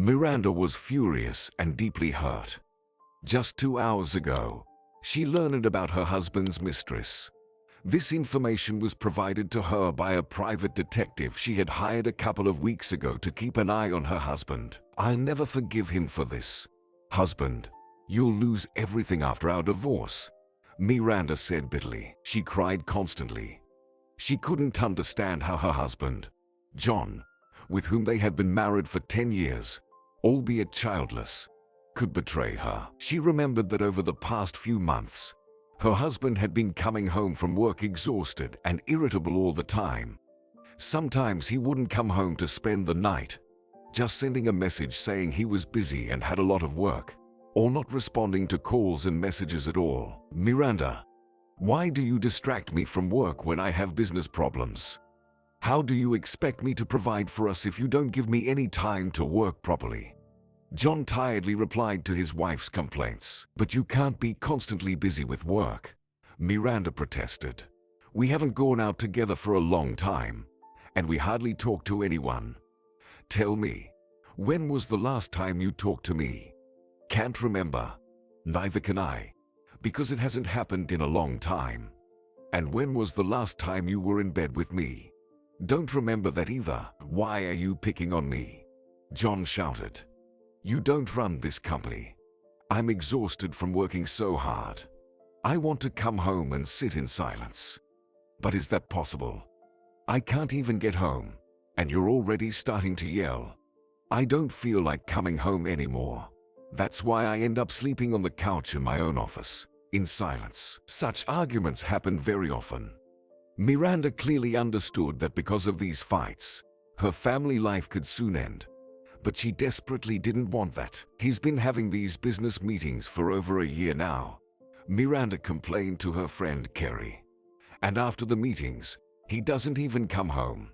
Miranda was furious and deeply hurt. Just 2 hours ago, she learned about her husband's mistress. This information was provided to her by a private detective she had hired a couple of weeks ago to keep an eye on her husband. I'll never forgive him for this. Husband, you'll lose everything after our divorce, Miranda said bitterly. She cried constantly. She couldn't understand how her husband, John, with whom they had been married for 10 years, albeit childless, could betray her. She remembered that over the past few months, her husband had been coming home from work exhausted and irritable all the time. Sometimes he wouldn't come home to spend the night, just sending a message saying he was busy and had a lot of work, or not responding to calls and messages at all. Miranda, why do you distract me from work when I have business problems? How do you expect me to provide for us if you don't give me any time to work properly? John tiredly replied to his wife's complaints. But you can't be constantly busy with work, Miranda protested. We haven't gone out together for a long time, and we hardly talk to anyone. Tell me, when was the last time you talked to me? Can't remember. Neither can I, because it hasn't happened in a long time. And when was the last time you were in bed with me? Don't remember that either. Why are you picking on me? John shouted. You don't run this company. I'm exhausted from working so hard. I want to come home and sit in silence. But is that possible? I can't even get home, and you're already starting to yell. I don't feel like coming home anymore. That's why I end up sleeping on the couch in my own office, in silence. Such arguments happen very often. Miranda clearly understood that because of these fights, her family life could soon end. But she desperately didn't want that. He's been having these business meetings for over a year now, Miranda complained to her friend Kerry. And after the meetings, he doesn't even come home.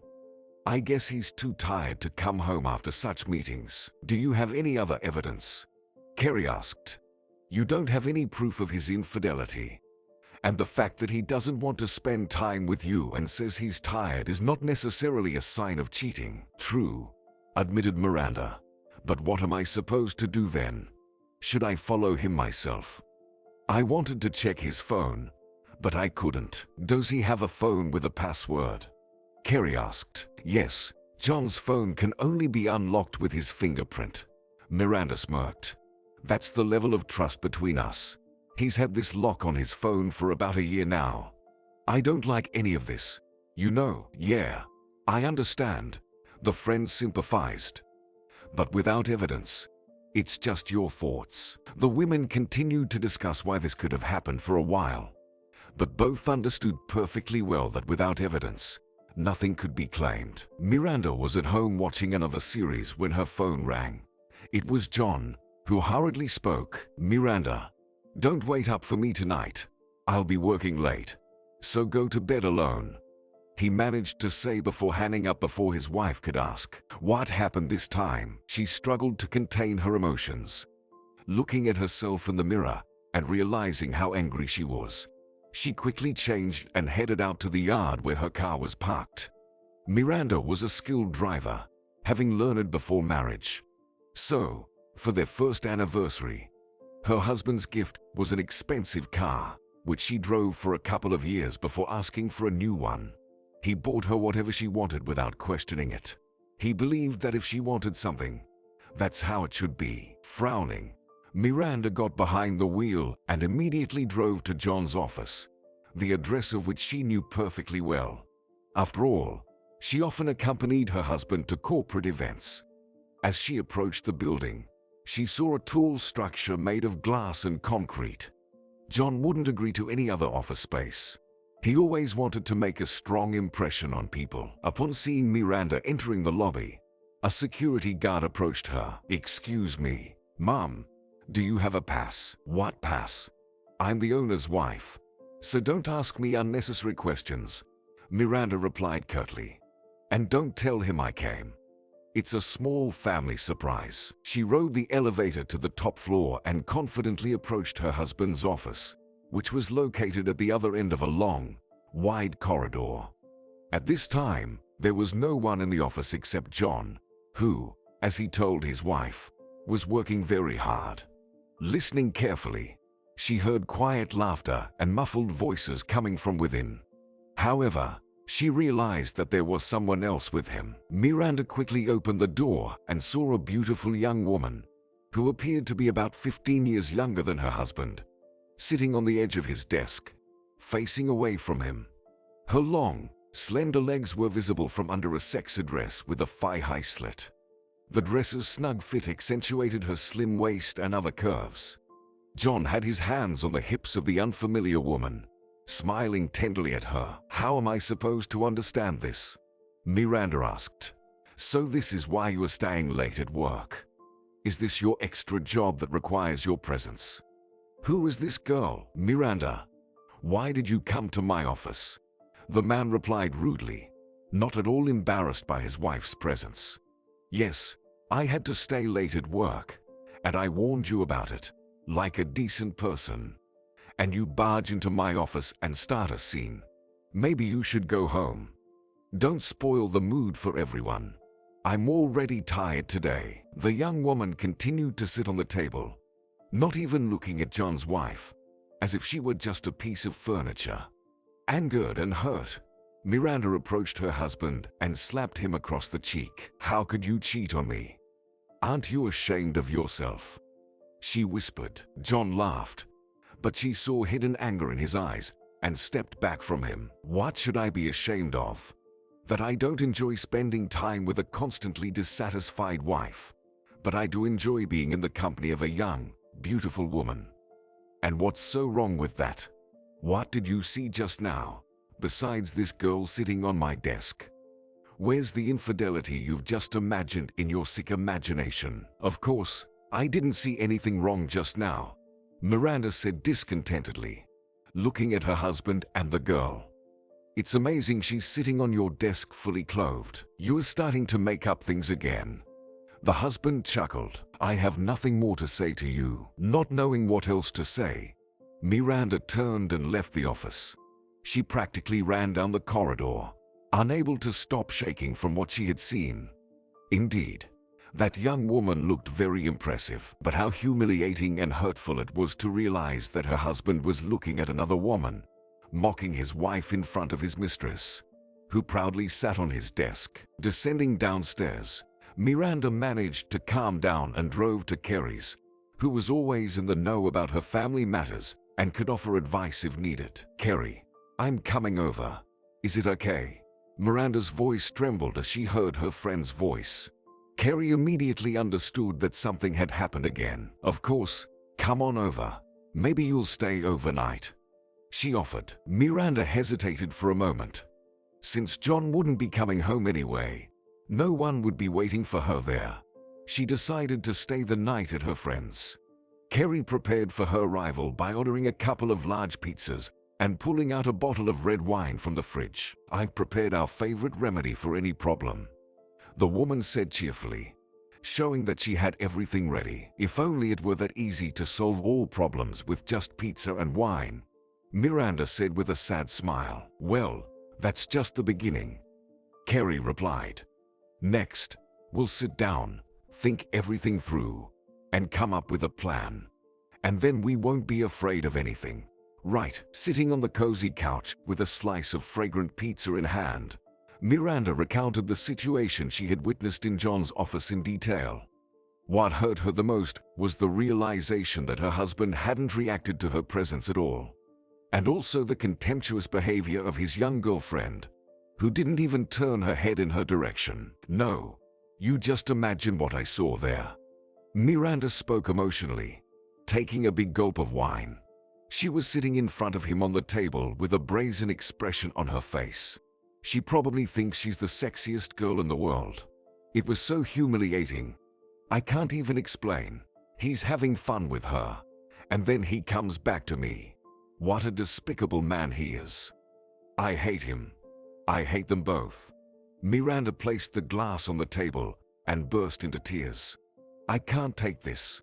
I guess he's too tired to come home after such meetings. Do you have any other evidence? Kerry asked. You don't have any proof of his infidelity. And the fact that he doesn't want to spend time with you and says he's tired is not necessarily a sign of cheating. True, admitted Miranda. But what am I supposed to do then? Should I follow him myself? I wanted to check his phone, but I couldn't. Does he have a phone with a password? Kerry asked. Yes, John's phone can only be unlocked with his fingerprint. Miranda smirked. That's the level of trust between us. He's had this lock on his phone for about a year now. I don't like any of this. You know. Yeah, I understand. The friend sympathized. But without evidence, it's just your thoughts. The women continued to discuss why this could have happened for a while. But both understood perfectly well that without evidence, nothing could be claimed. Miranda was at home watching another series when her phone rang. It was John, who hurriedly spoke. Miranda, don't wait up for me tonight. I'll be working late, so go to bed alone. He managed to say before hanging up before his wife could ask what happened this time. She struggled to contain her emotions. Looking at herself in the mirror and realizing how angry she was, she quickly changed and headed out to the yard where her car was parked. Miranda was a skilled driver, having learned before marriage. So, for their first anniversary, her husband's gift was an expensive car, which she drove for a couple of years before asking for a new one. He bought her whatever she wanted without questioning it. He believed that if she wanted something, that's how it should be. Frowning, Miranda got behind the wheel and immediately drove to John's office, the address of which she knew perfectly well. After all, she often accompanied her husband to corporate events. As she approached the building, she saw a tall structure made of glass and concrete. John wouldn't agree to any other office space. He always wanted to make a strong impression on people. Upon seeing Miranda entering the lobby, a security guard approached her. Excuse me, Mom, do you have a pass? What pass? I'm the owner's wife, so don't ask me unnecessary questions, Miranda replied curtly. And don't tell him I came. It's a small family surprise. She rode the elevator to the top floor and confidently approached her husband's office, which was located at the other end of a long, wide corridor. At this time, there was no one in the office except John, who, as he told his wife, was working very hard. Listening carefully, she heard quiet laughter and muffled voices coming from within. However, she realized that there was someone else with him. Miranda quickly opened the door and saw a beautiful young woman, who appeared to be about 15 years younger than her husband, sitting on the edge of his desk, facing away from him. Her long, slender legs were visible from under a sexy dress with a thigh-high slit. The dress's snug fit accentuated her slim waist and other curves. John had his hands on the hips of the unfamiliar woman, smiling tenderly at her. "How am I supposed to understand this?" Miranda asked. "So this is why you are staying late at work? Is this your extra job that requires your presence? Who is this girl, Miranda? Why did you come to my office?" The man replied rudely, not at all embarrassed by his wife's presence. "Yes, I had to stay late at work, and I warned you about it, like a decent person. And you barge into my office and start a scene. Maybe you should go home. Don't spoil the mood for everyone. I'm already tired today." The young woman continued to sit on the table, not even looking at John's wife, as if she were just a piece of furniture. Angered and hurt, Miranda approached her husband and slapped him across the cheek. "How could you cheat on me? Aren't you ashamed of yourself?" she whispered. John laughed, but she saw hidden anger in his eyes and stepped back from him. "What should I be ashamed of? That I don't enjoy spending time with a constantly dissatisfied wife, but I do enjoy being in the company of a young, beautiful woman. And what's so wrong with that? What did you see just now, besides this girl sitting on my desk? Where's the infidelity you've just imagined in your sick imagination?" "Of course, I didn't see anything wrong just now," Miranda said discontentedly, looking at her husband and the girl. "It's amazing she's sitting on your desk fully clothed. You are starting to make up things again." The husband chuckled. "I have nothing more to say to you." Not knowing what else to say, Miranda turned and left the office. She practically ran down the corridor, unable to stop shaking from what she had seen. Indeed, that young woman looked very impressive, but how humiliating and hurtful it was to realize that her husband was looking at another woman, mocking his wife in front of his mistress, who proudly sat on his desk. Descending downstairs, Miranda managed to calm down and drove to Kerry's, who was always in the know about her family matters and could offer advice if needed. "Kerry, I'm coming over. Is it okay?" Miranda's voice trembled as she heard her friend's voice. Kerry immediately understood that something had happened again. "Of course, come on over. Maybe you'll stay overnight," she offered. Miranda hesitated for a moment. Since John wouldn't be coming home anyway, no one would be waiting for her there. She decided to stay the night at her friend's. Kerry prepared for her arrival by ordering a couple of large pizzas and pulling out a bottle of red wine from the fridge. "I've prepared our favorite remedy for any problem," the woman said cheerfully, showing that she had everything ready. "If only it were that easy to solve all problems with just pizza and wine," Miranda said with a sad smile. "Well, that's just the beginning," Kerry replied. "Next, we'll sit down, think everything through, and come up with a plan. And then we won't be afraid of anything, right?" Sitting on the cozy couch with a slice of fragrant pizza in hand, Miranda recounted the situation she had witnessed in John's office in detail. What hurt her the most was the realization that her husband hadn't reacted to her presence at all, and also the contemptuous behavior of his young girlfriend, who didn't even turn her head in her direction. "No, you just imagine what I saw there." Miranda spoke emotionally, taking a big gulp of wine. She was sitting in front of him on the table with a brazen expression on her face. She probably thinks she's the sexiest girl in the world. It was so humiliating. I can't even explain. He's having fun with her, and then he comes back to me. What a despicable man he is. I hate him. I hate them both. Miranda placed the glass on the table and burst into tears. "I can't take this.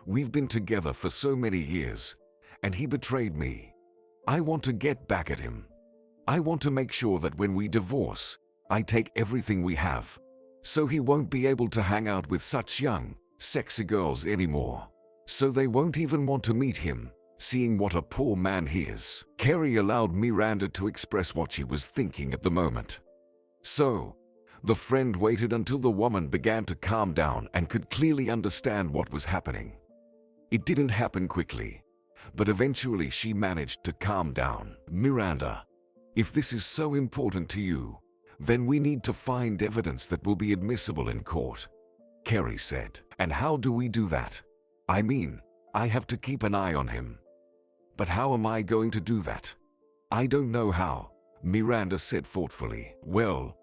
We've been together for so many years, and he betrayed me. I want to get back at him. I want to make sure that when we divorce, I take everything we have, So he won't be able to hang out with such young, sexy girls anymore. So they won't even want to meet him, seeing what a poor man he is. Carrie allowed Miranda to express what she was thinking at the moment. So, the friend waited until the woman began to calm down and could clearly understand what was happening. It didn't happen quickly, but eventually she managed to calm down. Miranda, if this is so important to you, then we need to find evidence that will be admissible in court, Carrie said. And how do we do that? I mean, I have to keep an eye on him. But how am I going to do that? I don't know how, Miranda said thoughtfully. Well,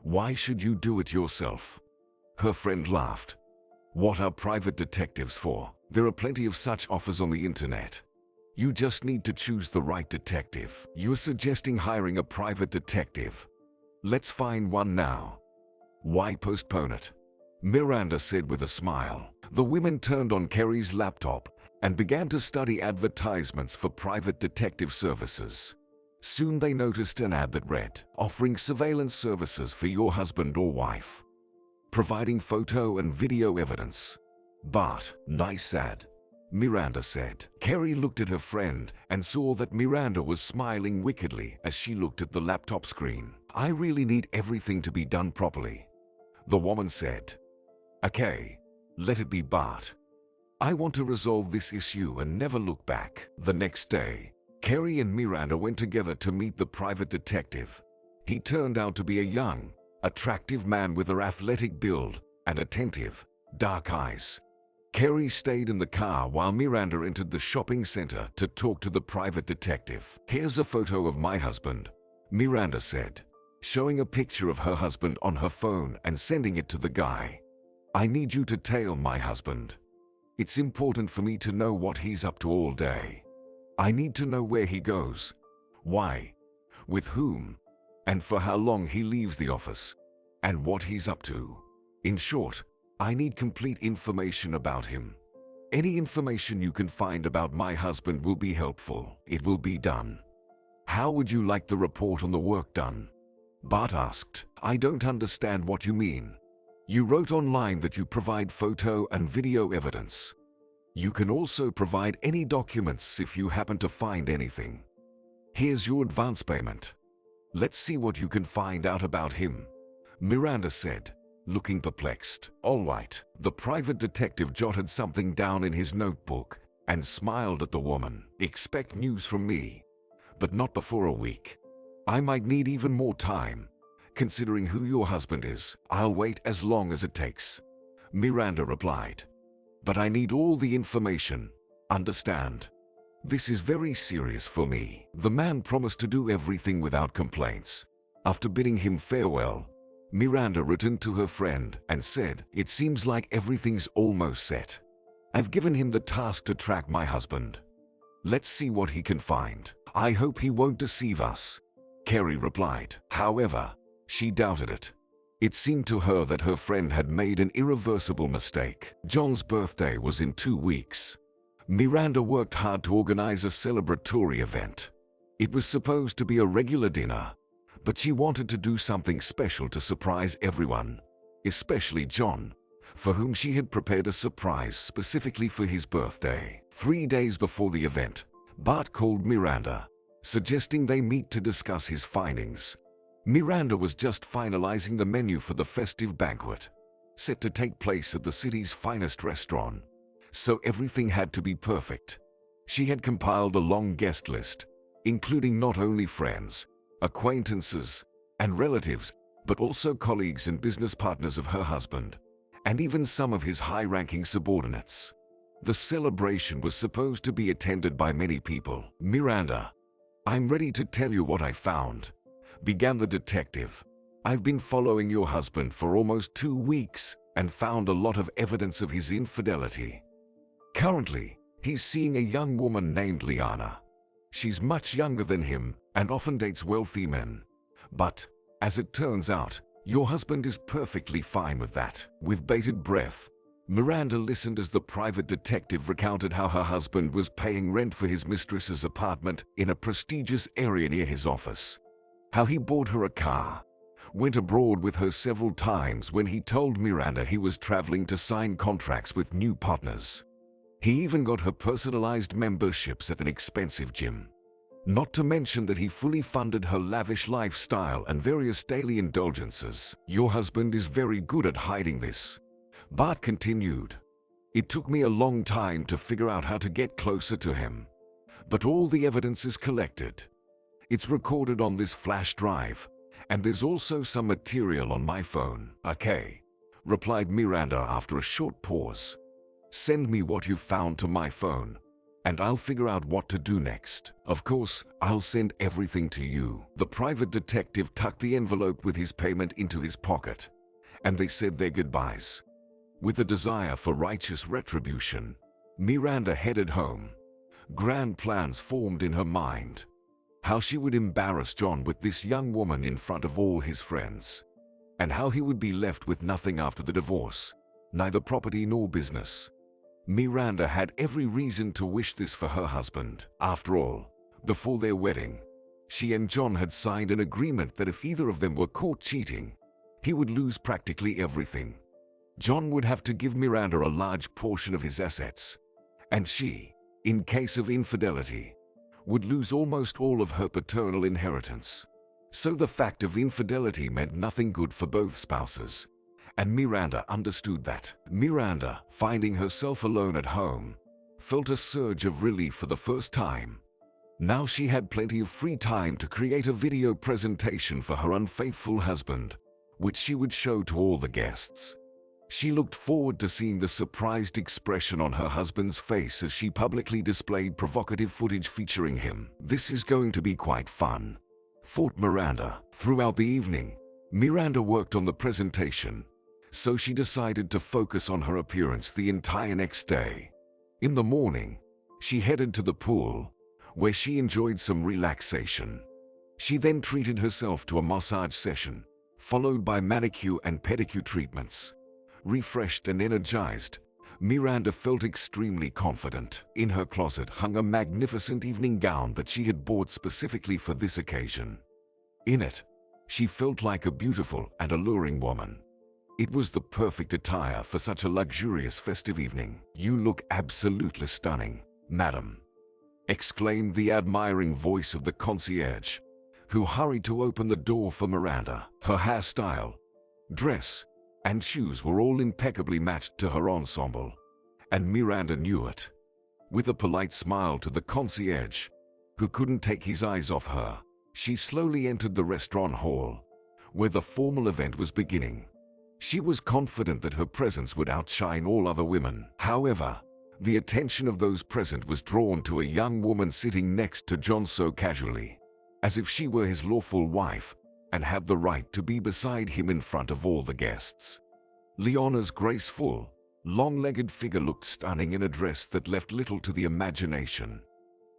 why should you do it yourself? Her friend laughed. What are private detectives for? There are plenty of such offers on the internet. You just need to choose the right detective. You're suggesting hiring a private detective. Let's find one now. Why postpone it? Miranda said with a smile. The women turned on Carrie's laptop and began to study advertisements for private detective services. Soon they noticed an ad that read, offering surveillance services for your husband or wife, providing photo and video evidence. But, nice ad, Miranda said. Carrie looked at her friend and saw that Miranda was smiling wickedly as she looked at the laptop screen. I really need everything to be done properly, the woman said. Okay, let it be, but I want to resolve this issue and never look back. The next day, Carrie and Miranda went together to meet the private detective. He turned out to be a young, attractive man with an athletic build and attentive, dark eyes. Carrie stayed in the car while Miranda entered the shopping center to talk to the private detective. Here's a photo of my husband, Miranda said, showing a picture of her husband on her phone and sending it to the guy. I need you to tail my husband. It's important for me to know what he's up to all day. I need to know where he goes, why, with whom, and for how long he leaves the office, and what he's up to. In short, I need complete information about him. Any information you can find about my husband will be helpful. It will be done. How would you like the report on the work done? Bart asked. I don't understand what you mean. You wrote online that you provide photo and video evidence. You can also provide any documents if you happen to find anything. Here's your advance payment. Let's see what you can find out about him, Miranda said, looking perplexed. All right. The private detective jotted something down in his notebook and smiled at the woman. Expect news from me, but not before a week. I might need even more time. Considering who your husband is, I'll wait as long as it takes, Miranda replied. But I need all the information, understand? This is very serious for me. The man promised to do everything without complaints. After bidding him farewell, Miranda returned to her friend and said, it seems like everything's almost set. I've given him the task to track my husband. Let's see what he can find. I hope he won't deceive us, Carrie replied. However, she doubted it. It seemed to her that her friend had made an irreversible mistake. John's birthday was in 2 weeks. Miranda worked hard to organize a celebratory event. It was supposed to be a regular dinner, but she wanted to do something special to surprise everyone, especially John, for whom she had prepared a surprise specifically for his birthday. 3 days before the event, Bart called Miranda, suggesting they meet to discuss his findings. Miranda was just finalizing the menu for the festive banquet, set to take place at the city's finest restaurant, so everything had to be perfect. She had compiled a long guest list, including not only friends, acquaintances, and relatives, but also colleagues and business partners of her husband, and even some of his high-ranking subordinates. The celebration was supposed to be attended by many people. Miranda, I'm ready to tell you what I found, began the detective. I've been following your husband for almost 2 weeks and found a lot of evidence of his infidelity. Currently, he's seeing a young woman named Liana. She's much younger than him and often dates wealthy men. But, as it turns out, your husband is perfectly fine with that. With bated breath, Miranda listened as the private detective recounted how her husband was paying rent for his mistress's apartment in a prestigious area near his office. How he bought her a car, went abroad with her several times when he told Miranda he was traveling to sign contracts with new partners. He even got her personalized memberships at an expensive gym. Not to mention that he fully funded her lavish lifestyle and various daily indulgences. Your husband is very good at hiding this, Bart continued. It took me a long time to figure out how to get closer to him. But all the evidence is collected. It's recorded on this flash drive, and there's also some material on my phone. Okay, replied Miranda after a short pause. Send me what you've found to my phone, and I'll figure out what to do next. Of course, I'll send everything to you. The private detective tucked the envelope with his payment into his pocket, and they said their goodbyes. With a desire for righteous retribution, Miranda headed home. Grand plans formed in her mind. How she would embarrass John with this young woman in front of all his friends, and how he would be left with nothing after the divorce, neither property nor business. Miranda had every reason to wish this for her husband. After all, before their wedding, she and John had signed an agreement that if either of them were caught cheating, he would lose practically everything. John would have to give Miranda a large portion of his assets, and she, in case of infidelity, would lose almost all of her paternal inheritance. So the fact of infidelity meant nothing good for both spouses, and Miranda understood that. Miranda, finding herself alone at home, felt a surge of relief for the first time. Now she had plenty of free time to create a video presentation for her unfaithful husband, which she would show to all the guests. She looked forward to seeing the surprised expression on her husband's face as she publicly displayed provocative footage featuring him. This is going to be quite fun, thought Miranda. Throughout the evening, Miranda worked on the presentation, so she decided to focus on her appearance the entire next day. In the morning, she headed to the pool, where she enjoyed some relaxation. She then treated herself to a massage session, followed by manicure and pedicure treatments. Refreshed and energized, Miranda felt extremely confident. In her closet hung a magnificent evening gown that she had bought specifically for this occasion. In it, she felt like a beautiful and alluring woman. It was the perfect attire for such a luxurious festive evening. "You look absolutely stunning, madam," exclaimed the admiring voice of the concierge, who hurried to open the door for Miranda. Her hairstyle, dress, and shoes were all impeccably matched to her ensemble, and Miranda knew it. With a polite smile to the concierge, who couldn't take his eyes off her, she slowly entered the restaurant hall, where the formal event was beginning. She was confident that her presence would outshine all other women. However, the attention of those present was drawn to a young woman sitting next to John so casually, as if she were his lawful wife and had the right to be beside him in front of all the guests. Leona's graceful, long-legged figure looked stunning in a dress that left little to the imagination.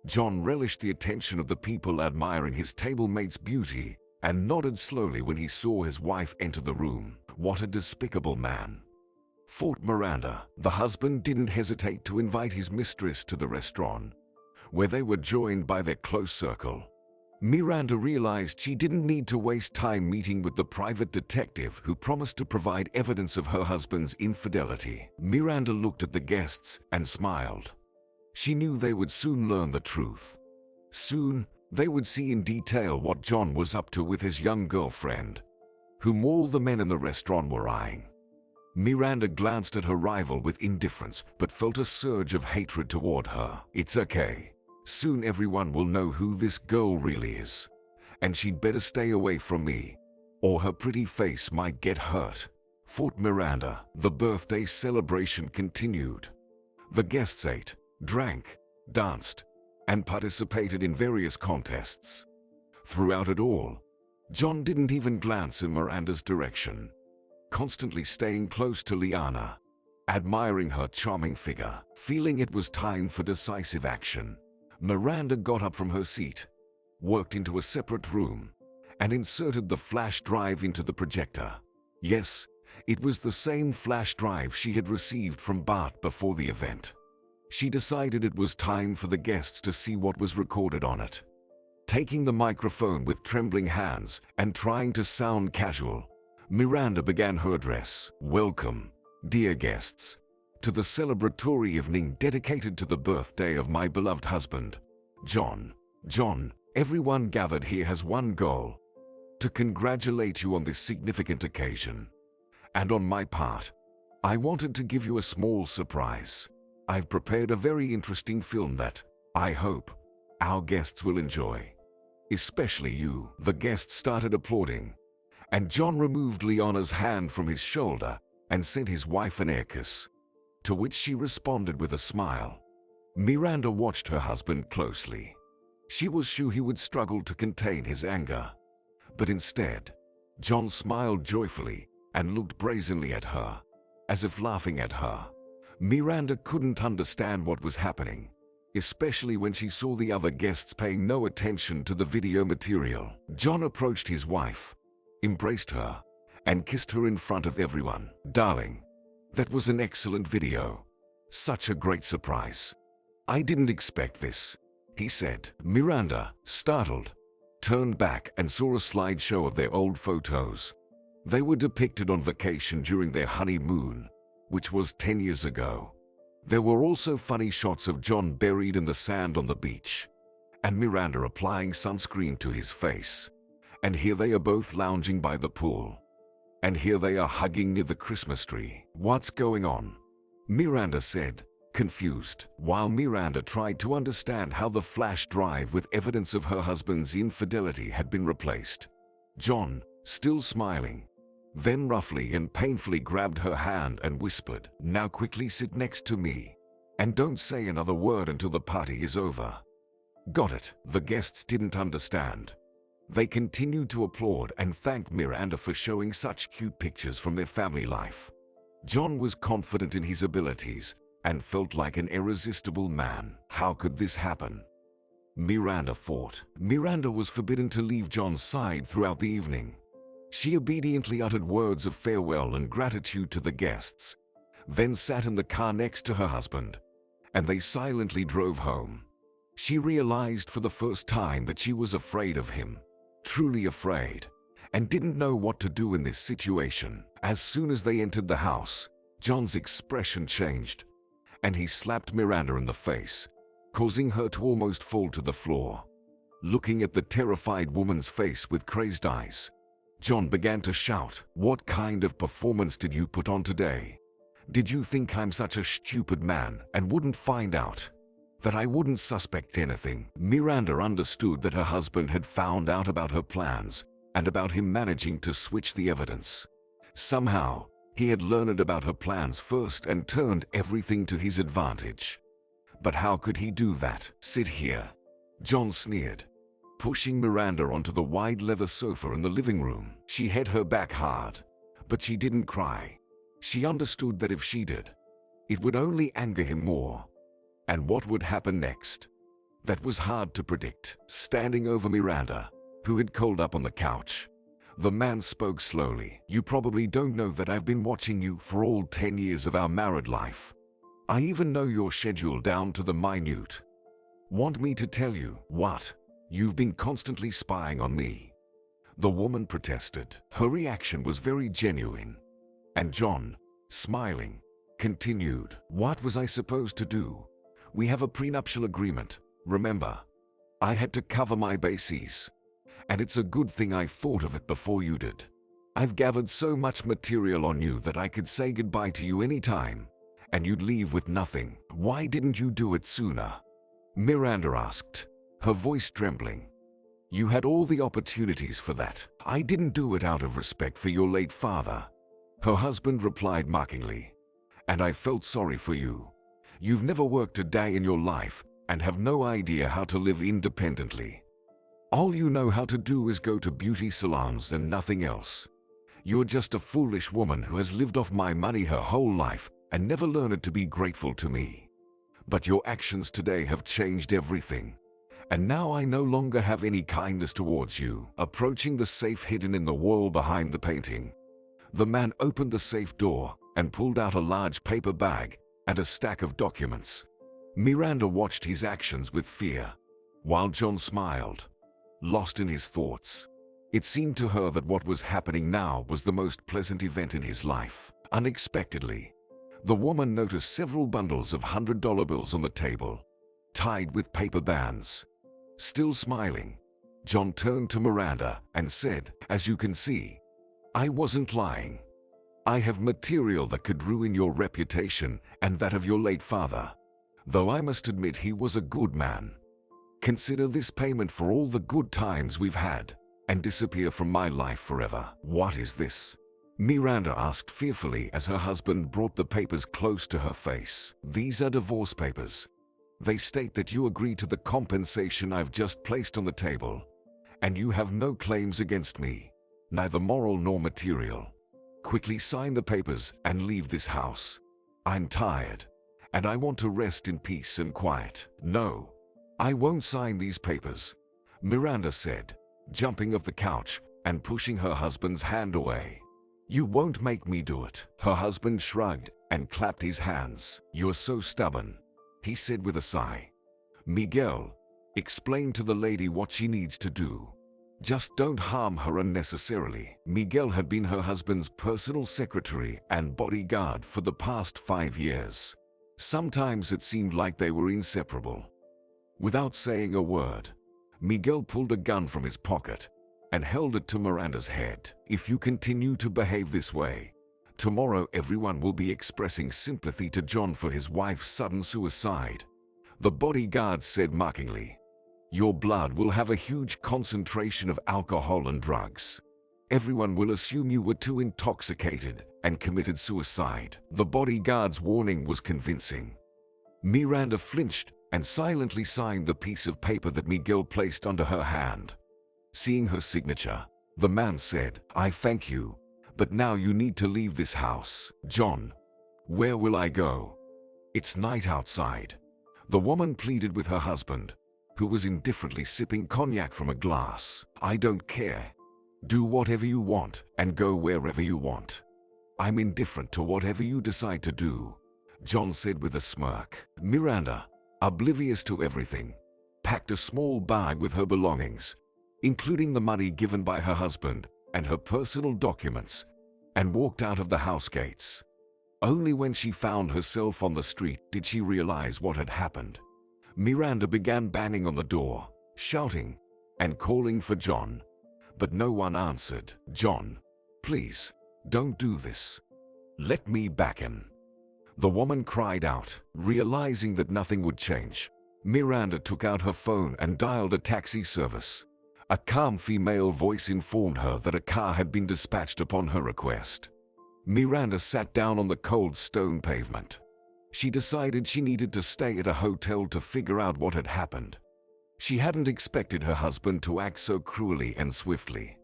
John relished the attention of the people admiring his table-mate's beauty and nodded slowly when he saw his wife enter the room. What a despicable man, thought Miranda. The husband didn't hesitate to invite his mistress to the restaurant, where they were joined by their close circle. Miranda realized she didn't need to waste time meeting with the private detective who promised to provide evidence of her husband's infidelity. Miranda looked at the guests and smiled. She knew they would soon learn the truth. Soon, they would see in detail what John was up to with his young girlfriend, whom all the men in the restaurant were eyeing. Miranda glanced at her rival with indifference, but felt a surge of hatred toward her. It's okay. Soon everyone will know who this girl really is, and she'd better stay away from me, or her pretty face might get hurt, thought Miranda. The birthday celebration continued. The guests ate, drank, danced, and participated in various contests. Throughout it all, John didn't even glance in Miranda's direction, constantly staying close to Liana, admiring her charming figure. Feeling it was time for decisive action, Miranda got up from her seat, walked into a separate room, and inserted the flash drive into the projector. Yes, it was the same flash drive she had received from Bart before the event. She decided it was time for the guests to see what was recorded on it. Taking the microphone with trembling hands and trying to sound casual, Miranda began her address. "Welcome, dear guests, to the celebratory evening dedicated to the birthday of my beloved husband, John. John, everyone gathered here has one goal: to congratulate you on this significant occasion. And on my part, I wanted to give you a small surprise. I've prepared a very interesting film that, I hope, our guests will enjoy. Especially you." The guests started applauding, and John removed Liana's hand from his shoulder and sent his wife an air kiss, to which she responded with a smile. Miranda watched her husband closely. She was sure he would struggle to contain his anger. But instead, John smiled joyfully and looked brazenly at her, as if laughing at her. Miranda couldn't understand what was happening, especially when she saw the other guests paying no attention to the video material. John approached his wife, embraced her, and kissed her in front of everyone. "Darling, that was an excellent video. Such a great surprise. I didn't expect this," he said. Miranda, startled, turned back and saw a slideshow of their old photos. They were depicted on vacation during their honeymoon, which was 10 years ago. There were also funny shots of John buried in the sand on the beach, and Miranda applying sunscreen to his face. And here they are both lounging by the pool. And here they are hugging near the Christmas tree. "What's going on?" Miranda said, confused. While Miranda tried to understand how the flash drive with evidence of her husband's infidelity had been replaced, John, still smiling, then roughly and painfully grabbed her hand and whispered, "Now quickly sit next to me, and don't say another word until the party is over." "Got it." The guests didn't understand. They continued to applaud and thank Miranda for showing such cute pictures from their family life. John was confident in his abilities and felt like an irresistible man. How could this happen? Miranda fought. Miranda was forbidden to leave John's side throughout the evening. She obediently uttered words of farewell and gratitude to the guests, then sat in the car next to her husband, and they silently drove home. She realized for the first time that she was afraid of him, truly afraid, and didn't know what to do in this situation. As soon as they entered the house, John's expression changed, and he slapped Miranda in the face, causing her to almost fall to the floor. Looking at the terrified woman's face with crazed eyes, John began to shout, "What kind of performance did you put on today? Did you think I'm such a stupid man and wouldn't find out? That I wouldn't suspect anything?" Miranda understood that her husband had found out about her plans and about him managing to switch the evidence. Somehow, he had learned about her plans first and turned everything to his advantage. But how could he do that? "Sit here," John sneered, pushing Miranda onto the wide leather sofa in the living room. She had her back hard, but she didn't cry. She understood that if she did, it would only anger him more. And what would happen next? That was hard to predict. Standing over Miranda, who had curled up on the couch, the man spoke slowly. "You probably don't know that I've been watching you for all 10 years of our married life. I even know your schedule down to the minute. Want me to tell you what? You've been constantly spying on me." The woman protested. Her reaction was very genuine. And John, smiling, continued, "What was I supposed to do? We have a prenuptial agreement, remember? I had to cover my bases. And it's a good thing I thought of it before you did. I've gathered so much material on you that I could say goodbye to you anytime, and you'd leave with nothing. Why didn't you do it sooner?" Miranda asked, her voice trembling. "You had all the opportunities for that." "I didn't do it out of respect for your late father," her husband replied mockingly. "And I felt sorry for you. You've never worked a day in your life and have no idea how to live independently. All you know how to do is go to beauty salons and nothing else. You're just a foolish woman who has lived off my money her whole life and never learned to be grateful to me. But your actions today have changed everything. And now I no longer have any kindness towards you." Approaching the safe hidden in the wall behind the painting, the man opened the safe door and pulled out a large paper bag and a stack of documents. Miranda watched his actions with fear, while John smiled. lost in his thoughts. It seemed to her that what was happening now was the most pleasant event in his life. Unexpectedly, the woman noticed several bundles of $100 bills on the table, tied with paper bands. Still smiling, John turned to Miranda and said, "As you can see, I wasn't lying. I have material that could ruin your reputation and that of your late father, though I must admit he was a good man. Consider this payment for all the good times we've had, and disappear from my life forever." "What is this?" Miranda asked fearfully as her husband brought the papers close to her face. "These are divorce papers. They state that you agree to the compensation I've just placed on the table, and you have no claims against me, neither moral nor material. Quickly sign the papers and leave this house. I'm tired, and I want to rest in peace and quiet." "No, I won't sign these papers," Miranda said, jumping off the couch and pushing her husband's hand away. "You won't make me do it." Her husband shrugged and clapped his hands. "You're so stubborn," he said with a sigh. "Miguel, explain to the lady what she needs to do. Just don't harm her unnecessarily." Miguel had been her husband's personal secretary and bodyguard for the past 5 years. Sometimes it seemed like they were inseparable. Without saying a word, Miguel pulled a gun from his pocket and held it to Miranda's head. "If you continue to behave this way, tomorrow everyone will be expressing sympathy to John for his wife's sudden suicide," the bodyguard said mockingly. "Your blood will have a huge concentration of alcohol and drugs. Everyone will assume you were too intoxicated and committed suicide." The bodyguard's warning was convincing. Miranda flinched and silently signed the piece of paper that Miguel placed under her hand. Seeing her signature, the man said, "I thank you, but now you need to leave this house." "John, where will I go? It's night outside," the woman pleaded with her husband, who was indifferently sipping cognac from a glass. "I don't care. Do whatever you want and go wherever you want. I'm indifferent to whatever you decide to do," John said with a smirk. Miranda, oblivious to everything, packed a small bag with her belongings, including the money given by her husband and her personal documents, and walked out of the house gates. Only when she found herself on the street did she realize what had happened. Miranda began banging on the door, shouting and calling for John, but no one answered. "John, please, don't do this. Let me back in," the woman cried out. Realizing that nothing would change, Miranda took out her phone and dialed a taxi service. A calm female voice informed her that a car had been dispatched upon her request. Miranda sat down on the cold stone pavement. She decided she needed to stay at a hotel to figure out what had happened. She hadn't expected her husband to act so cruelly and swiftly.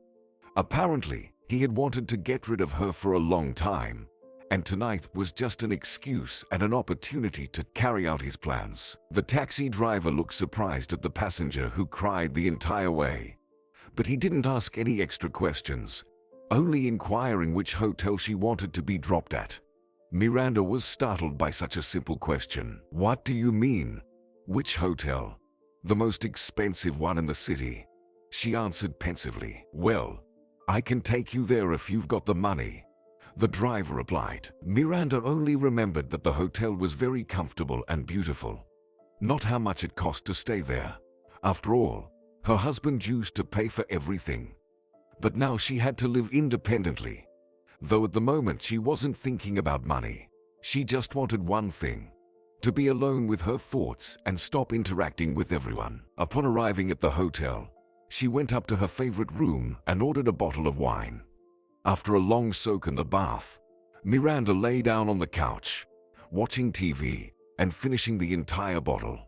Apparently, he had wanted to get rid of her for a long time, and tonight was just an excuse and an opportunity to carry out his plans. The taxi driver looked surprised at the passenger who cried the entire way, but he didn't ask any extra questions, only inquiring which hotel she wanted to be dropped at. Miranda was startled by such a simple question. "What do you mean? Which hotel?" "The most expensive one in the city," she answered pensively. "Well, I can take you there if you've got the money," the driver replied. Miranda only remembered that the hotel was very comfortable and beautiful, not how much it cost to stay there. After all, her husband used to pay for everything. But now she had to live independently. Though at the moment she wasn't thinking about money. She just wanted one thing: to be alone with her thoughts and stop interacting with everyone. Upon arriving at the hotel, she went up to her favorite room and ordered a bottle of wine. After a long soak in the bath, Miranda lay down on the couch, watching TV and finishing the entire bottle.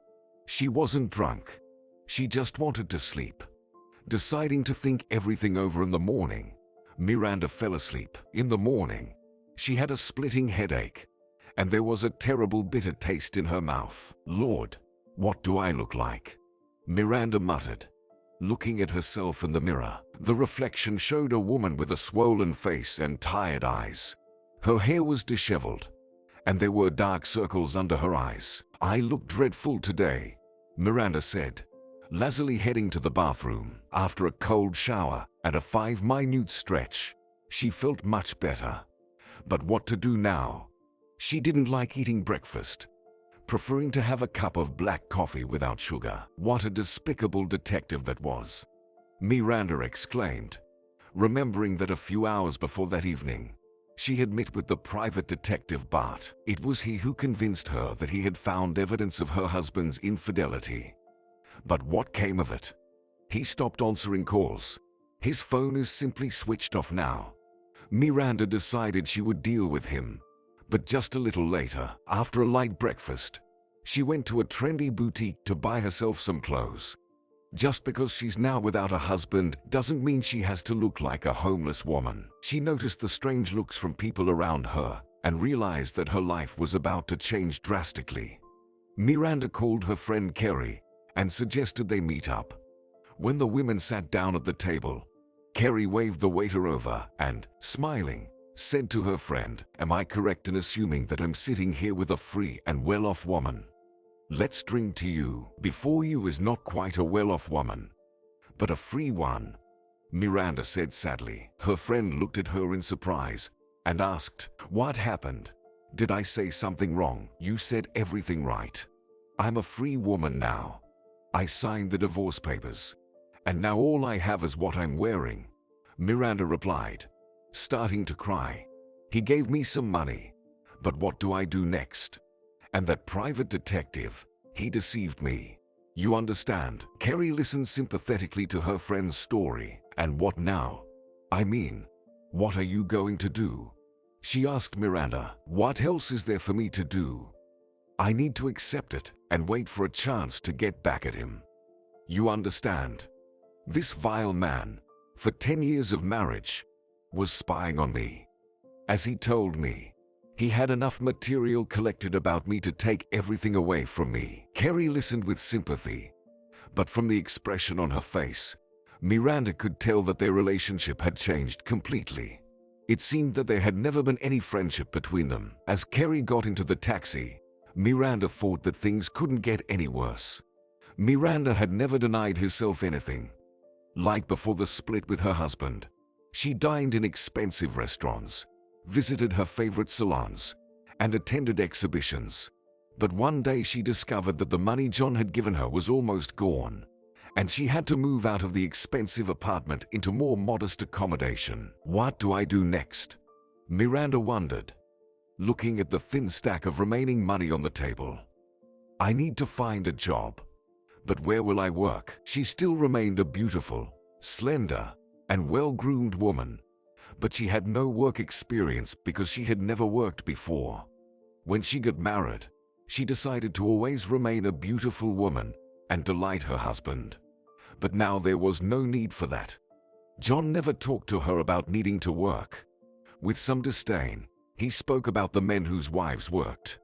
She wasn't drunk. She just wanted to sleep. Deciding to think everything over in the morning, Miranda fell asleep. In the morning, she had a splitting headache, and there was a terrible bitter taste in her mouth. "Lord, what do I look like?" Miranda muttered, looking at herself in the mirror. The reflection showed a woman with a swollen face and tired eyes. Her hair was disheveled, and there were dark circles under her eyes. "I look dreadful today," Miranda said, lazily heading to the bathroom. After a cold shower and a 5-minute stretch, she felt much better. But what to do now? She didn't like eating breakfast, preferring to have a cup of black coffee without sugar. What a despicable detective that was, Miranda exclaimed, remembering that a few hours before that evening, she had met with the private detective Bart. It was he who convinced her that he had found evidence of her husband's infidelity. But what came of it? He stopped answering calls. His phone is simply switched off now. Miranda decided she would deal with him. But just a little later, after a light breakfast, she went to a trendy boutique to buy herself some clothes. Just because she's now without a husband doesn't mean she has to look like a homeless woman. She noticed the strange looks from people around her and realized that her life was about to change drastically. Miranda called her friend Kerry and suggested they meet up. When the women sat down at the table, Kerry waved the waiter over and, smiling, said to her friend, "Am I correct in assuming that I'm sitting here with a free and well-off woman? Let's drink to you." "Before you is not quite a well-off woman, but a free one," Miranda said sadly. Her friend looked at her in surprise and asked, "What happened? Did I say something wrong?" "You said everything right. I'm a free woman now. I signed the divorce papers, and now all I have is what I'm wearing," Miranda replied, starting to cry. "He gave me some money, but what do I do next? And that private detective, he deceived me. You understand?" Kerry listened sympathetically to her friend's story. "And what now? I mean, what are you going to do?" she asked Miranda. "What else is there for me to do? I need to accept it and wait for a chance to get back at him. You understand? This vile man, for 10 years of marriage, was spying on me. As he told me, he had enough material collected about me to take everything away from me." Kerry listened with sympathy, but from the expression on her face, Miranda could tell that their relationship had changed completely. It seemed that there had never been any friendship between them. As Kerry got into the taxi, Miranda thought that things couldn't get any worse. Miranda had never denied herself anything. Like before the split with her husband, she dined in expensive restaurants, visited her favorite salons, and attended exhibitions. But one day she discovered that the money John had given her was almost gone, and she had to move out of the expensive apartment into more modest accommodation. What do I do next? Miranda wondered, looking at the thin stack of remaining money on the table. I need to find a job. But where will I work? She still remained a beautiful, slender, and well-groomed woman, but she had no work experience because she had never worked before. When she got married, she decided to always remain a beautiful woman and delight her husband. But now there was no need for that. John never talked to her about needing to work. With some disdain, he spoke about the men whose wives worked.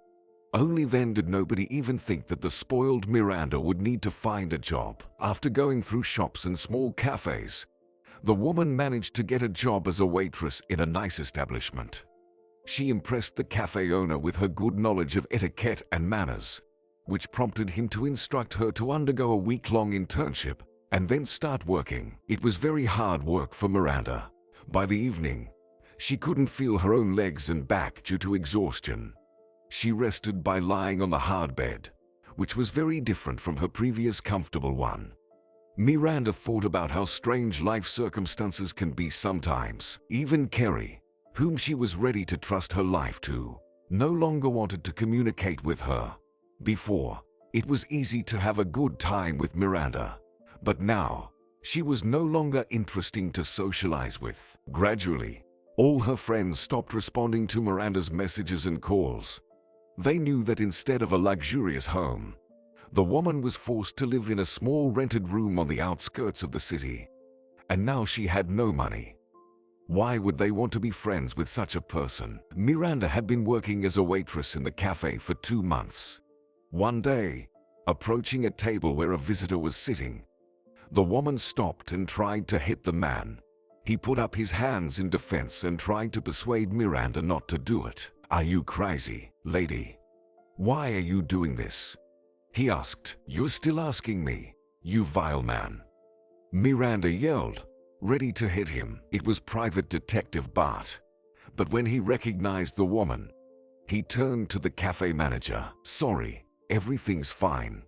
Only then did nobody even think that the spoiled Miranda would need to find a job. After going through shops and small cafes, the woman managed to get a job as a waitress in a nice establishment. She impressed the cafe owner with her good knowledge of etiquette and manners, which prompted him to instruct her to undergo a week-long internship and then start working. It was very hard work for Miranda. By the evening, she couldn't feel her own legs and back due to exhaustion. She rested by lying on the hard bed, which was very different from her previous comfortable one. Miranda thought about how strange life circumstances can be sometimes. Even Kerry, whom she was ready to trust her life to, no longer wanted to communicate with her. Before, it was easy to have a good time with Miranda, but now, she was no longer interesting to socialize with. Gradually, all her friends stopped responding to Miranda's messages and calls. They knew that instead of a luxurious home, the woman was forced to live in a small rented room on the outskirts of the city. And now she had no money. Why would they want to be friends with such a person? Miranda had been working as a waitress in the cafe for 2 months. One day, approaching a table where a visitor was sitting, the woman stopped and tried to hit the man. He put up his hands in defense and tried to persuade Miranda not to do it. "Are you crazy, lady? Why are you doing this?" he asked. "You're still asking me?" "You vile man!" Miranda yelled, ready to hit him. It was Private Detective Bart. But when he recognized the woman, he turned to the cafe manager. "Sorry, everything's fine.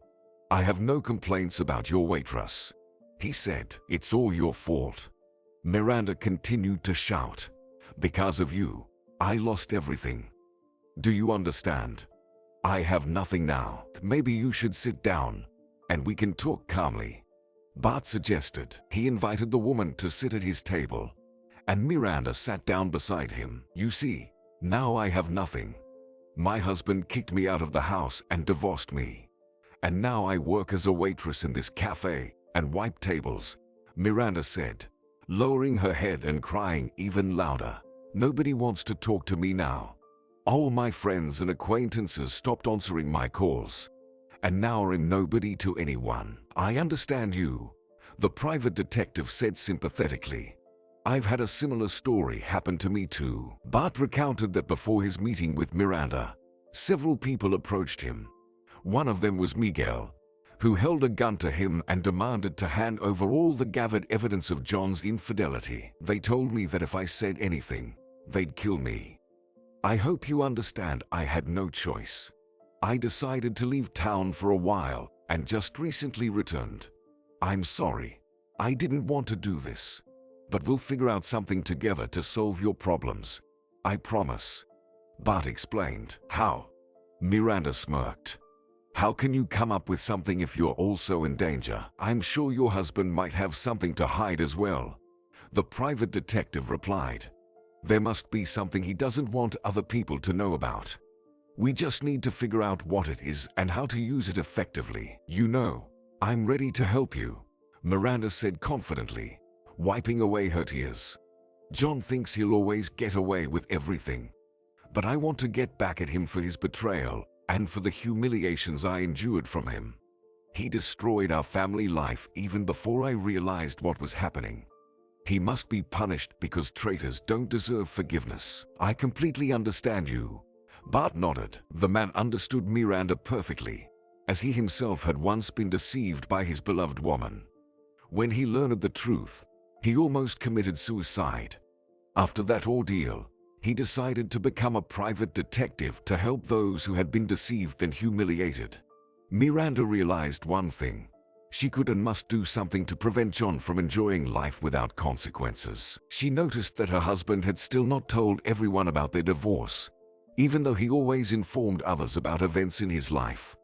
I have no complaints about your waitress," he said. "It's all your fault." Miranda continued to shout, "Because of you, I lost everything. Do you understand? I have nothing now. Maybe you should sit down, and we can talk calmly," Bart suggested. He invited the woman to sit at his table, and Miranda sat down beside him. "You see, now I have nothing. My husband kicked me out of the house and divorced me. And now I work as a waitress in this cafe and wipe tables," Miranda said, lowering her head and crying even louder. "Nobody wants to talk to me now. All my friends and acquaintances stopped answering my calls, and now I'm nobody to anyone." "I understand you," the private detective said sympathetically. "I've had a similar story happen to me too." Bart recounted that before his meeting with Miranda, several people approached him. One of them was Miguel, who held a gun to him and demanded to hand over all the gathered evidence of John's infidelity. "They told me that if I said anything, they'd kill me. I hope you understand I had no choice. I decided to leave town for a while and just recently returned. I'm sorry. I didn't want to do this. But we'll figure out something together to solve your problems. I promise," Bart explained. "How?" Miranda smirked. "How can you come up with something if you're also in danger? I'm sure your husband might have something to hide as well," the private detective replied. "There must be something he doesn't want other people to know about. We just need to figure out what it is and how to use it effectively." "You know, I'm ready to help you," Miranda said confidently, wiping away her tears. "John thinks he'll always get away with everything. But I want to get back at him for his betrayal and for the humiliations I endured from him. He destroyed our family life even before I realized what was happening. He must be punished because traitors don't deserve forgiveness." "I completely understand you," Bart nodded. The man understood Miranda perfectly, as he himself had once been deceived by his beloved woman. When he learned the truth, he almost committed suicide. After that ordeal, he decided to become a private detective to help those who had been deceived and humiliated. Miranda realized one thing. She could and must do something to prevent John from enjoying life without consequences. She noticed that her husband had still not told everyone about their divorce, even though he always informed others about events in his life.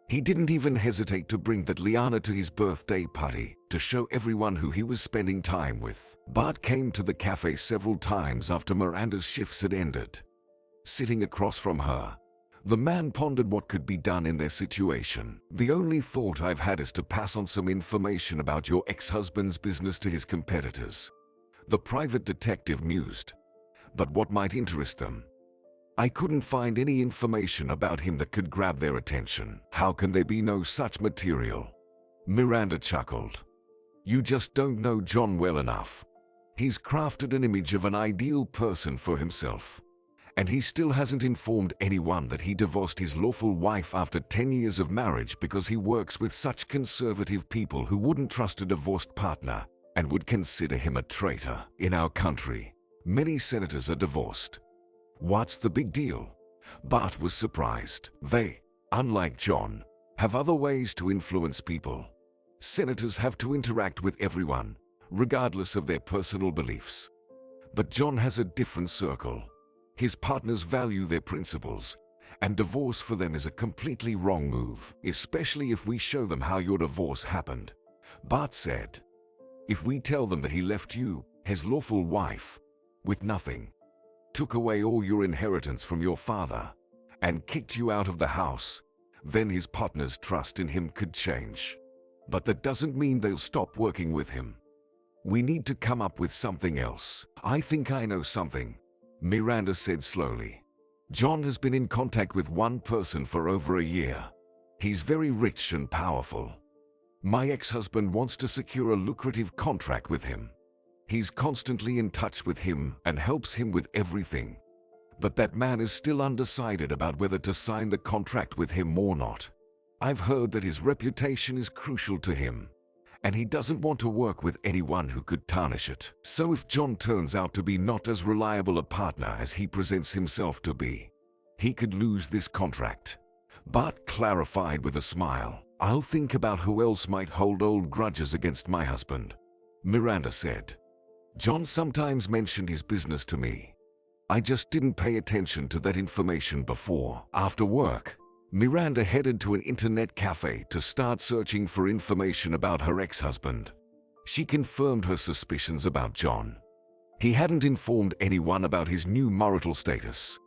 He didn't even hesitate to bring that Liana to his birthday party to show everyone who he was spending time with. Bart came to the cafe several times after Miranda's shifts had ended. Sitting across from her, the man pondered what could be done in their situation. "The only thought I've had is to pass on some information about your ex-husband's business to his competitors," the private detective mused. "But what might interest them? I couldn't find any information about him that could grab their attention." "How can there be no such material?" Miranda chuckled. "You just don't know John well enough. He's crafted an image of an ideal person for himself, and he still hasn't informed anyone that he divorced his lawful wife after 10 years of marriage because he works with such conservative people who wouldn't trust a divorced partner and would consider him a traitor. In our country, many senators are divorced. What's the big deal?" Bart was surprised. "They, unlike John, have other ways to influence people. Senators have to interact with everyone, regardless of their personal beliefs. But John has a different circle. His partners value their principles, and divorce for them is a completely wrong move, especially if we show them how your divorce happened," Bart said. "If we tell them that he left you, his lawful wife, with nothing, took away all your inheritance from your father, and kicked you out of the house, then his partner's trust in him could change. But that doesn't mean they'll stop working with him. We need to come up with something else." "I think I know something," Miranda said slowly. "John has been in contact with one person for over a year. He's very rich and powerful. My ex-husband wants to secure a lucrative contract with him. He's constantly in touch with him and helps him with everything. But that man is still undecided about whether to sign the contract with him or not. I've heard that his reputation is crucial to him, and he doesn't want to work with anyone who could tarnish it. So if John turns out to be not as reliable a partner as he presents himself to be, he could lose this contract. But clarified with a smile, "I'll think about who else might hold old grudges against my husband," Miranda said. "John sometimes mentioned his business to me. I just didn't pay attention to that information before." After work, Miranda headed to an internet cafe to start searching for information about her ex-husband. She confirmed her suspicions about John. He hadn't informed anyone about his new marital status.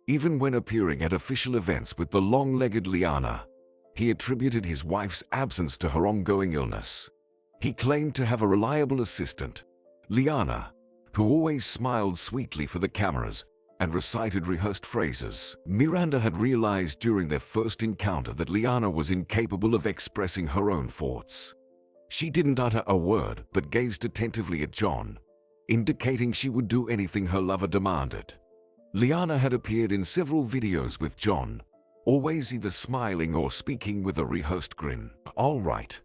Even when appearing at official events with the long-legged Liana, he attributed his wife's absence to her ongoing illness. He claimed to have a reliable assistant, Liana, who always smiled sweetly for the cameras and recited rehearsed phrases. Miranda had realized during their first encounter that Liana was incapable of expressing her own thoughts. She didn't utter a word but gazed attentively at John, indicating she would do anything her lover demanded. Liana had appeared in several videos with John, always either smiling or speaking with a rehearsed grin. "All right,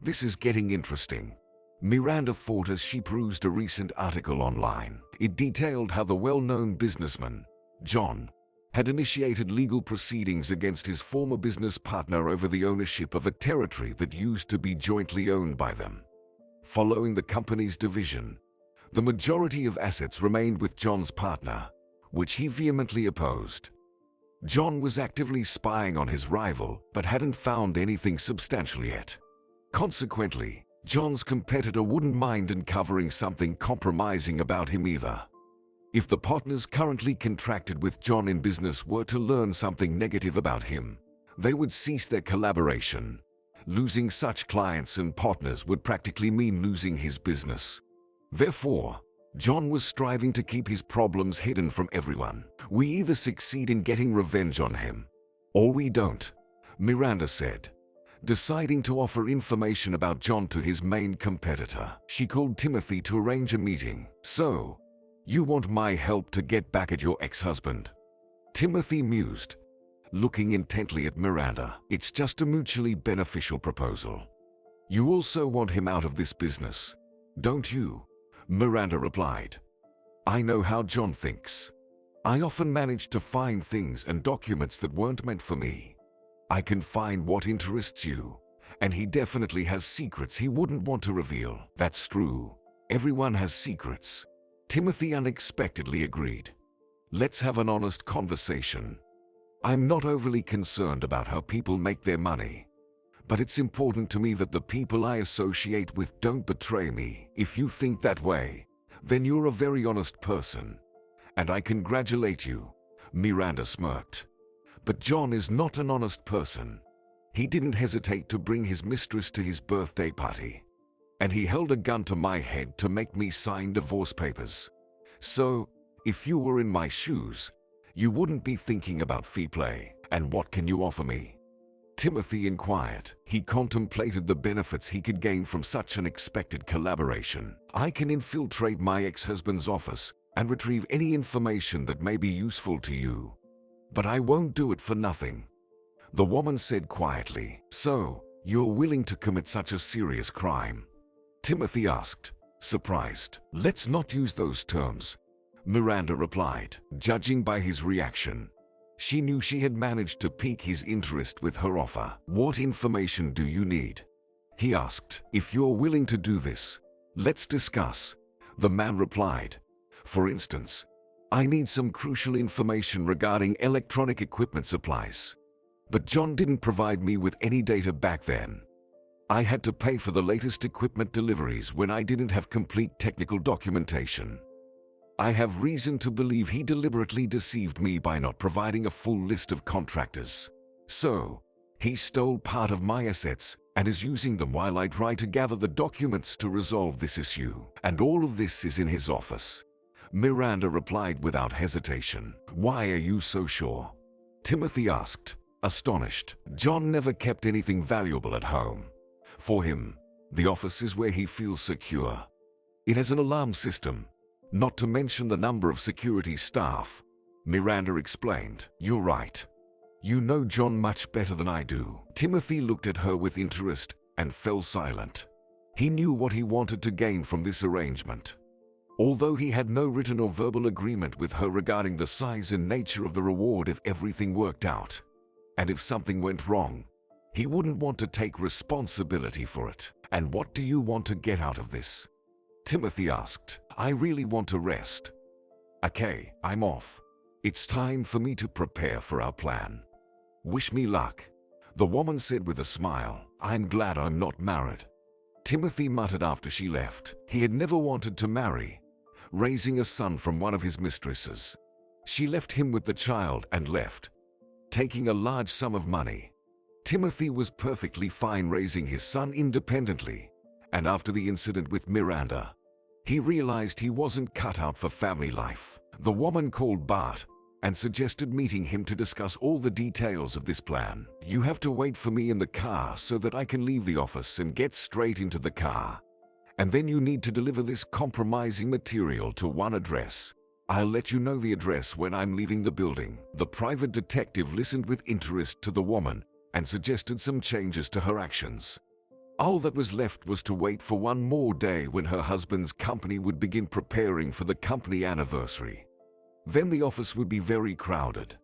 this is getting interesting," Miranda thought as she perused a recent article online. It detailed how the well-known businessman, John, had initiated legal proceedings against his former business partner over the ownership of a territory that used to be jointly owned by them. Following the company's division, the majority of assets remained with John's partner, which he vehemently opposed. John was actively spying on his rival but hadn't found anything substantial yet. Consequently, John's competitor wouldn't mind uncovering something compromising about him either. If the partners currently contracted with John in business were to learn something negative about him, they would cease their collaboration. Losing such clients and partners would practically mean losing his business. Therefore, John was striving to keep his problems hidden from everyone. "We either succeed in getting revenge on him, or we don't," Miranda said, deciding to offer information about John to his main competitor. She called Timothy to arrange a meeting. "So, you want my help to get back at your ex-husband?" Timothy mused, looking intently at Miranda. "It's just a mutually beneficial proposal. You also want him out of this business, don't you?" Miranda replied. "I know how John thinks. I often manage to find things and documents that weren't meant for me. I can find what interests you, and he definitely has secrets he wouldn't want to reveal." "That's true. Everyone has secrets," Timothy unexpectedly agreed. "Let's have an honest conversation. I'm not overly concerned about how people make their money, but it's important to me that the people I associate with don't betray me. If you think that way, then you're a very honest person, and I congratulate you," Miranda smirked. "But John is not an honest person. He didn't hesitate to bring his mistress to his birthday party, and he held a gun to my head to make me sign divorce papers. So, if you were in my shoes, you wouldn't be thinking about fee play. And what can you offer me?" Timothy inquired. He contemplated the benefits he could gain from such an expected collaboration. "I can infiltrate my ex-husband's office and retrieve any information that may be useful to you. But I won't do it for nothing," the woman said quietly. "So, you're willing to commit such a serious crime?" Timothy asked, surprised. "Let's not use those terms," Miranda replied. Judging by his reaction, she knew she had managed to pique his interest with her offer. "What information do you need?" he asked. "If you're willing to do this, let's discuss," the man replied. "For instance, I need some crucial information regarding electronic equipment supplies. But John didn't provide me with any data back then. I had to pay for the latest equipment deliveries when I didn't have complete technical documentation. I have reason to believe he deliberately deceived me by not providing a full list of contractors. So, he stole part of my assets and is using them while I try to gather the documents to resolve this issue. And all of this is in his office," Miranda replied without hesitation. "Why are you so sure?" Timothy asked, astonished. "John never kept anything valuable at home. For him, the office is where he feels secure. It has an alarm system, not to mention the number of security staff," Miranda explained. "You're right. You know John much better than I do." Timothy looked at her with interest and fell silent. He knew what he wanted to gain from this arrangement. Although he had no written or verbal agreement with her regarding the size and nature of the reward if everything worked out. And if something went wrong, he wouldn't want to take responsibility for it. "And what do you want to get out of this?" Timothy asked. "I really want to rest. Okay, I'm off. It's time for me to prepare for our plan. Wish me luck," the woman said with a smile. "I'm glad I'm not married." Timothy muttered after she left. He had never wanted to marry, raising a son from one of his mistresses. She left him with the child and left, taking a large sum of money. Timothy was perfectly fine raising his son independently, and after the incident with Miranda, he realized he wasn't cut out for family life. The woman called Bart and suggested meeting him to discuss all the details of this plan. "You have to wait for me in the car so that I can leave the office and get straight into the car. And then you need to deliver this compromising material to one address. I'll let you know the address when I'm leaving the building." The private detective listened with interest to the woman and suggested some changes to her actions. All that was left was to wait for one more day when her husband's company would begin preparing for the company anniversary. Then the office would be very crowded,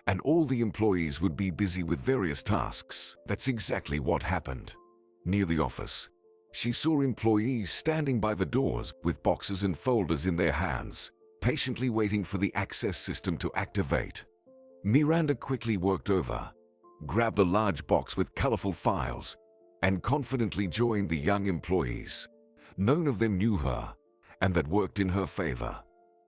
and all the employees would be busy with various tasks. That's exactly what happened. Near the office, she saw employees standing by the doors with boxes and folders in their hands, patiently waiting for the access system to activate. Miranda quickly walked over, grabbed a large box with colorful files, and confidently joined the young employees. None of them knew her, and that worked in her favor.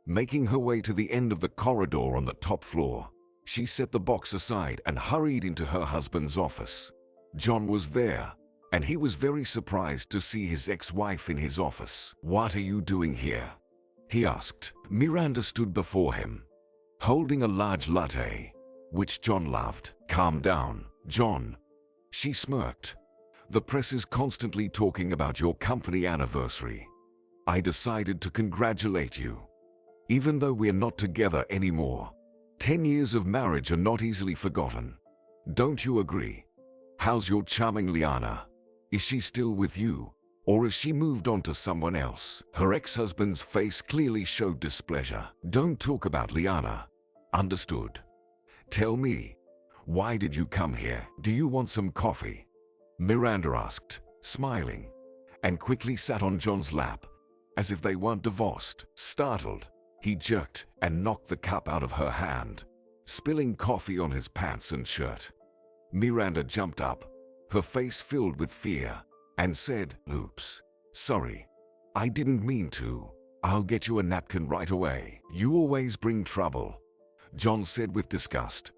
Making her way to the end of the corridor on the top floor, she set the box aside and hurried into her husband's office. John was there, and he was very surprised to see his ex-wife in his office. "What are you doing here?" he asked. Miranda stood before him, holding a large latte, which John loved. "Calm down, John," she smirked. "The press is constantly talking about your company anniversary. I decided to congratulate you. Even though we're not together anymore, 10 years of marriage are not easily forgotten. Don't you agree? How's your charming Liana? Is she still with you, or has she moved on to someone else?" Her ex-husband's face clearly showed displeasure. "Don't talk about Liana. Understood? Tell me, why did you come here? Do you want some coffee?" Miranda asked, smiling, and quickly sat on John's lap, as if they weren't divorced. Startled, he jerked and knocked the cup out of her hand, spilling coffee on his pants and shirt. Miranda jumped up, her face filled with fear, and said, "Oops, sorry. I didn't mean to. I'll get you a napkin right away." "You always bring trouble," John said with disgust.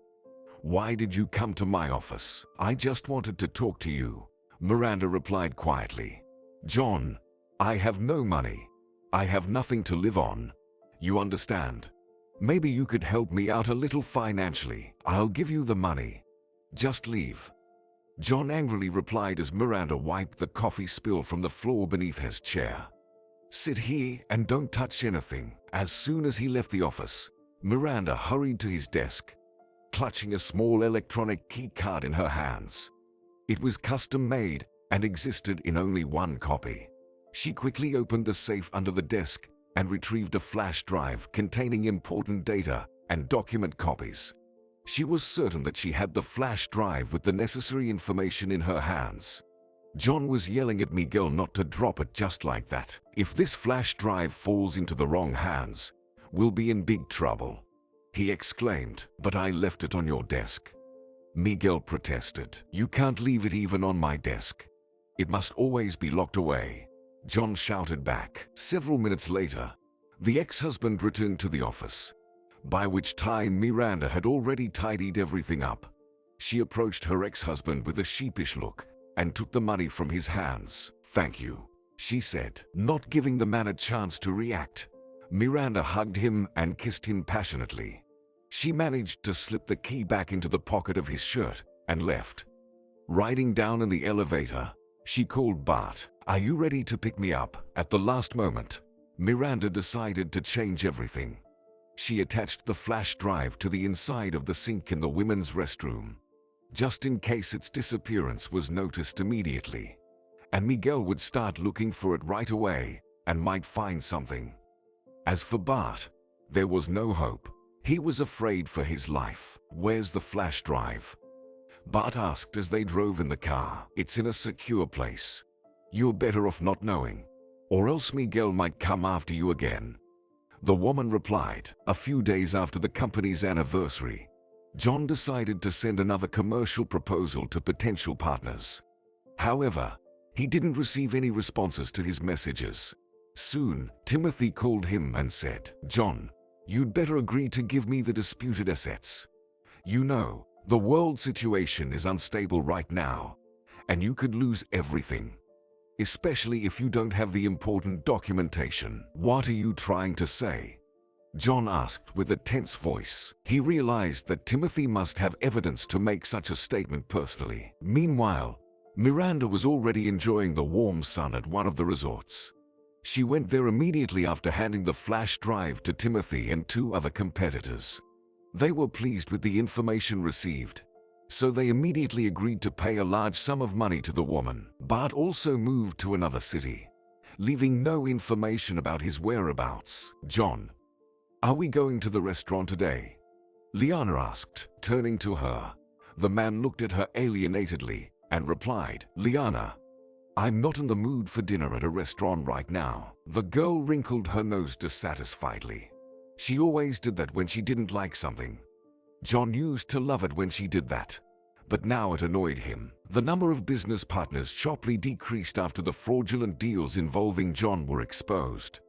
"Why did you come to my office?" "I just wanted to talk to you," Miranda replied quietly. "John, I have no money. I have nothing to live on. You understand? Maybe you could help me out a little financially. I'll give you the money. Just leave." John angrily replied as Miranda wiped the coffee spill from the floor beneath his chair. "Sit here and don't touch anything." As soon as he left the office, Miranda hurried to his desk, clutching a small electronic key card in her hands. It was custom-made and existed in only one copy. She quickly opened the safe under the desk and retrieved a flash drive containing important data and document copies. She was certain that she had the flash drive with the necessary information in her hands. John was yelling at Miguel not to drop it just like that. "If this flash drive falls into the wrong hands, we'll be in big trouble," he exclaimed. "But I left it on your desk," Miguel protested. "You can't leave it even on my desk. It must always be locked away," John shouted back. Several minutes later, the ex-husband returned to the office, by which time Miranda had already tidied everything up. She approached her ex-husband with a sheepish look and took the money from his hands. "Thank you," she said, not giving the man a chance to react. Miranda hugged him and kissed him passionately. She managed to slip the key back into the pocket of his shirt and left. Riding down in the elevator, she called Bart. "Are you ready to pick me up?" At the last moment, Miranda decided to change everything. She attached the flash drive to the inside of the sink in the women's restroom, just in case its disappearance was noticed immediately, and Miguel would start looking for it right away and might find something. As for Bart, there was no hope. He was afraid for his life. "Where's the flash drive?" Bart asked as they drove in the car. "It's in a secure place. You're better off not knowing, or else Miguel might come after you again." The woman replied. A few days after the company's anniversary, John decided to send another commercial proposal to potential partners. However, he didn't receive any responses to his messages. Soon, Timothy called him and said, "John, you'd better agree to give me the disputed assets. You know, the world situation is unstable right now, and you could lose everything, especially if you don't have the important documentation." "What are you trying to say?" John asked with a tense voice. He realized that Timothy must have evidence to make such a statement personally. Meanwhile, Miranda was already enjoying the warm sun at one of the resorts. She went there immediately after handing the flash drive to Timothy and two other competitors. They were pleased with the information received, so they immediately agreed to pay a large sum of money to the woman. Bart also moved to another city, leaving no information about his whereabouts. "John, are we going to the restaurant today?" Liana asked, turning to her. The man looked at her alienatedly and replied, "Liana, I'm not in the mood for dinner at a restaurant right now." The girl wrinkled her nose dissatisfiedly. She always did that when she didn't like something. John used to love it when she did that, but now it annoyed him. The number of business partners sharply decreased after the fraudulent deals involving John were exposed.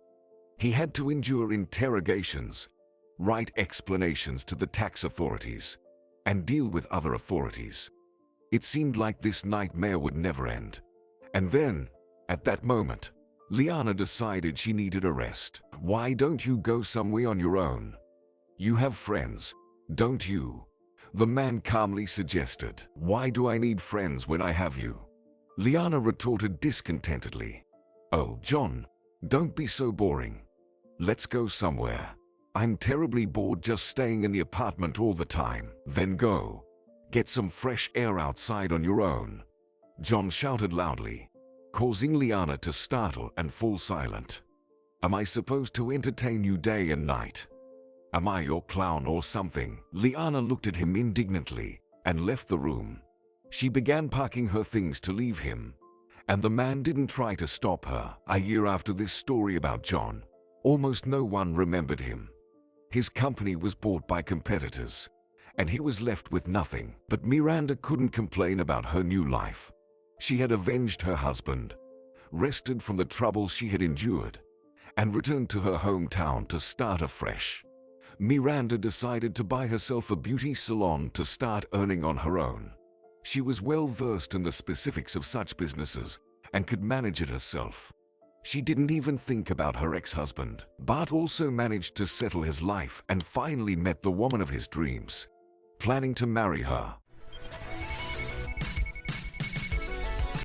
He had to endure interrogations, write explanations to the tax authorities, and deal with other authorities. It seemed like this nightmare would never end. And then, at that moment, Liana decided she needed a rest. "Why don't you go somewhere on your own? You have friends, don't you?" the man calmly suggested. "Why do I need friends when I have you?" Liana retorted discontentedly. "Oh, John, don't be so boring. Let's go somewhere. I'm terribly bored just staying in the apartment all the time." "Then go. Get some fresh air outside on your own," John shouted loudly, causing Liana to startle and fall silent. "Am I supposed to entertain you day and night? Am I your clown or something?" Liana looked at him indignantly and left the room. She began packing her things to leave him, and the man didn't try to stop her. A year after this story about John, almost no one remembered him. His company was bought by competitors, and he was left with nothing. But Miranda couldn't complain about her new life. She had avenged her husband, rested from the troubles she had endured, and returned to her hometown to start afresh. Miranda decided to buy herself a beauty salon to start earning on her own. She was well versed in the specifics of such businesses and could manage it herself. She didn't even think about her ex-husband. Bart also managed to settle his life and finally met the woman of his dreams, planning to marry her.